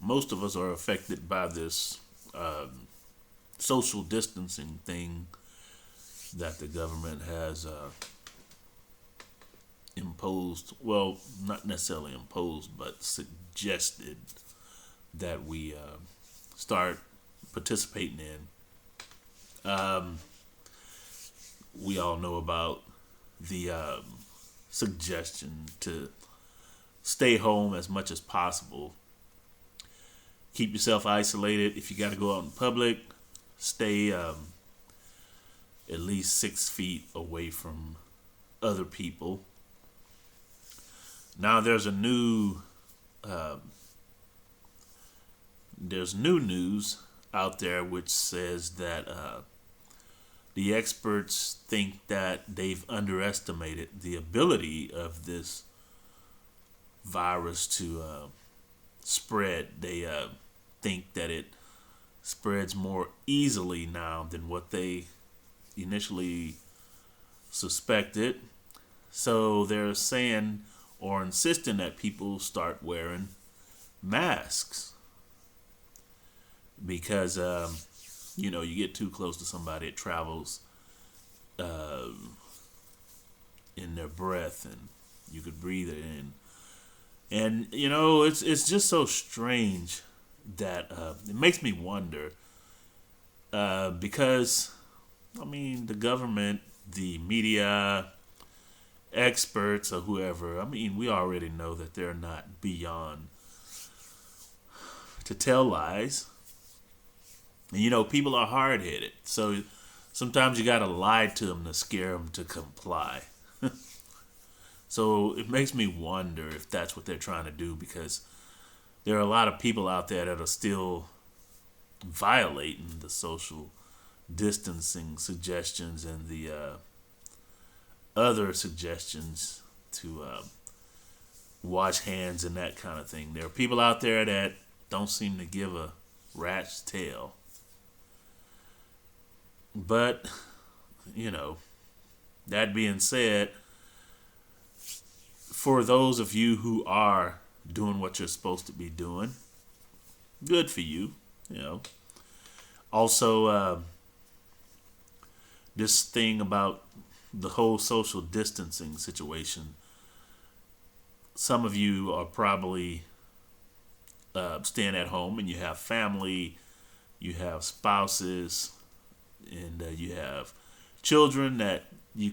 most of us are affected by this social distancing thing that the government has imposed. Well, not necessarily imposed, but suggested that we start participating in. We all know about the suggestion to stay home as much as possible. Keep yourself isolated. If you got to go out in public, stay at least 6 feet away from other people. Now um, there's new news out there which says that the experts think that they've underestimated the ability of this virus to spread. They think that it spreads more easily now than what they initially suspected. So they're saying or insisting that people start wearing masks because you get too close to somebody, it travels uh, in their breath, and you could breathe it in. And it's just so strange that it makes me wonder because I mean the government, the media, experts, or whoever. I mean, we already know that they're not beyond to tell lies. And people are hard headed, so sometimes you gotta lie to them to scare them to comply. So it makes me wonder if that's what they're trying to do because there are a lot of people out there that are still violating the social distancing suggestions and the other suggestions to wash hands and that kind of thing. There are people out there that don't seem to give a rat's tail. But, you know, that being said, for those of you who are doing what you're supposed to be doing, good for you. Also, this thing about the whole social distancing situation, some of you are probably staying at home and you have family, you have spouses, and you have children that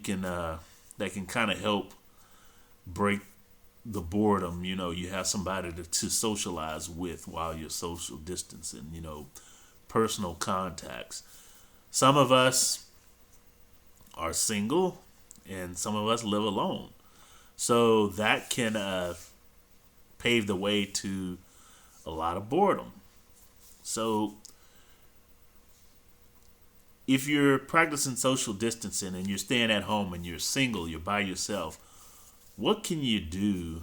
can kind of help break the boredom. You have somebody to socialize with while you're social distancing. Personal contacts. Some of us are single, and some of us live alone. So that can pave the way to a lot of boredom. So if you're practicing social distancing and you're staying at home and you're single, you're by yourself, what can you do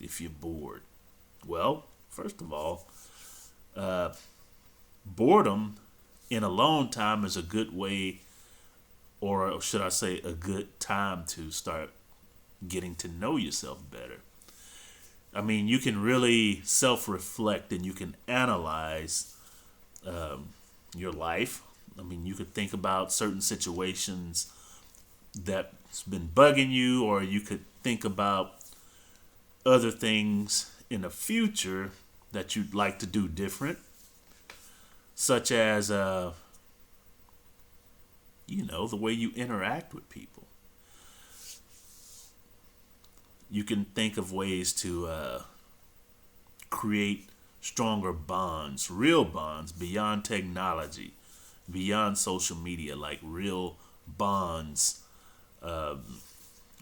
if you're bored? Well, first of all, boredom in alone time is a good way, or should I say, a good time to start getting to know yourself better. I mean, you can really self reflect and you can analyze your life. I mean, you could think about certain situations that's been bugging you, or you could think about other things in the future that you'd like to do different, such as, the way you interact with people. You can think of ways to create stronger bonds, real bonds beyond technology, beyond social media, like real bonds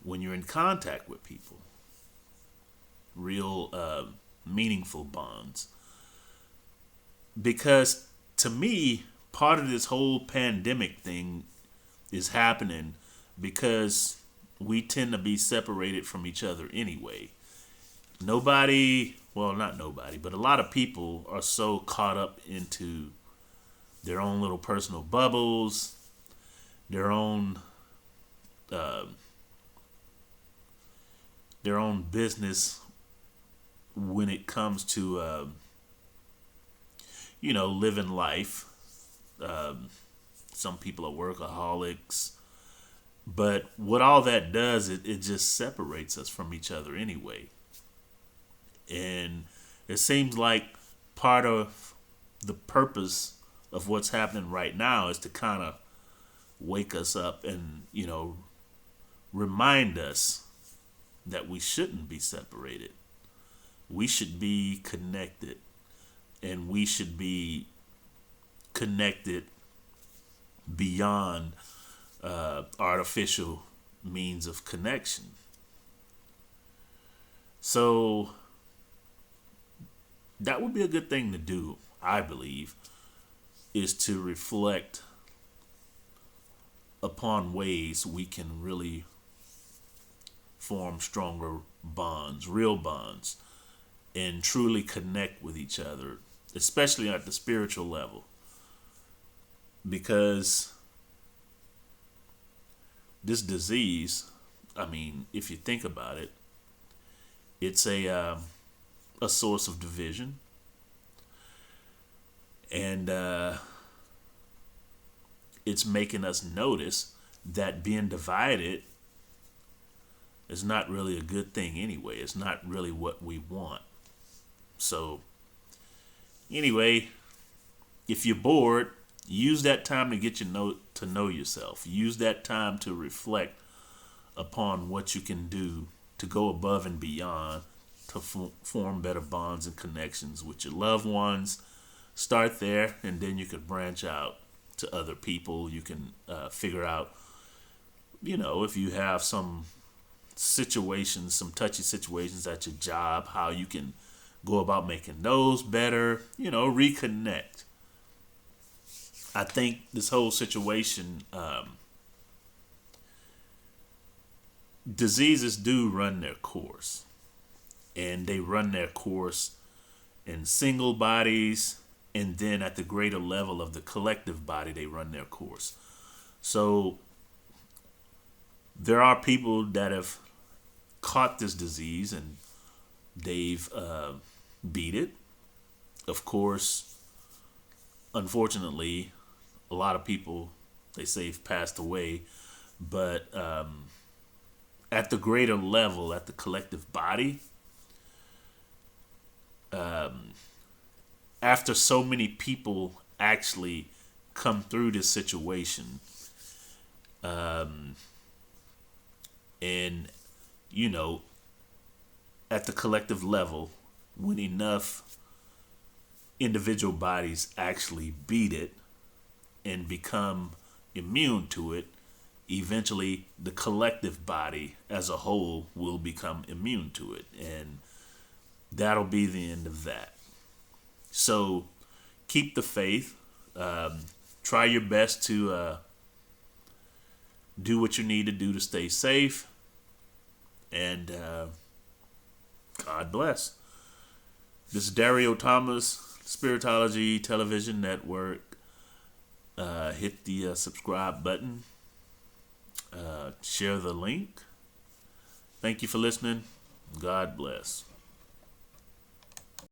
when you're in contact with people, real meaningful bonds. Because to me, part of this whole pandemic thing is happening because we tend to be separated from each other anyway. Nobody, well, not nobody, but a lot of people are so caught up into their own little personal bubbles, their own uh, their own business when it comes to living life. Some people are workaholics, but what all that does, it just separates us from each other anyway. And it seems like part of the purpose of what's happening right now is to kind of wake us up and, remind us that we shouldn't be separated. We should be connected, and we should be connected beyond artificial means of connection. So that would be a good thing to do, I believe, is to reflect upon ways we can really form stronger bonds, real bonds, and truly connect with each other, especially at the spiritual level. Because this disease, I mean, if you think about it, it's a source of division, and it's making us notice that being divided is not really a good thing anyway. It's not really what we want. So, anyway, if you're bored, use that time to to know yourself. Use that time to reflect upon what you can do to go above and beyond to form better bonds and connections with your loved ones. Start there, and then you can branch out to other people. You can figure out, if you have some situations, some touchy situations at your job, how you can go about making those better, reconnect. I think this whole situation, diseases do run their course, and they run their course in single bodies, and then at the greater level of the collective body, they run their course. So there are people that have caught this disease and they've beat it. Of course, unfortunately, a lot of people, they say, have passed away. But at the greater level, at the collective body, after so many people actually come through this situation, and at the collective level, when enough individual bodies actually beat it and become immune to it, eventually the collective body as a whole will become immune to it, and that'll be the end of that. So keep the faith. Try your best to do what you need to do to stay safe, and God bless. This is Dario Thomas, Spiritology Television Network. Hit the subscribe button. Share the link. Thank you for listening. God bless.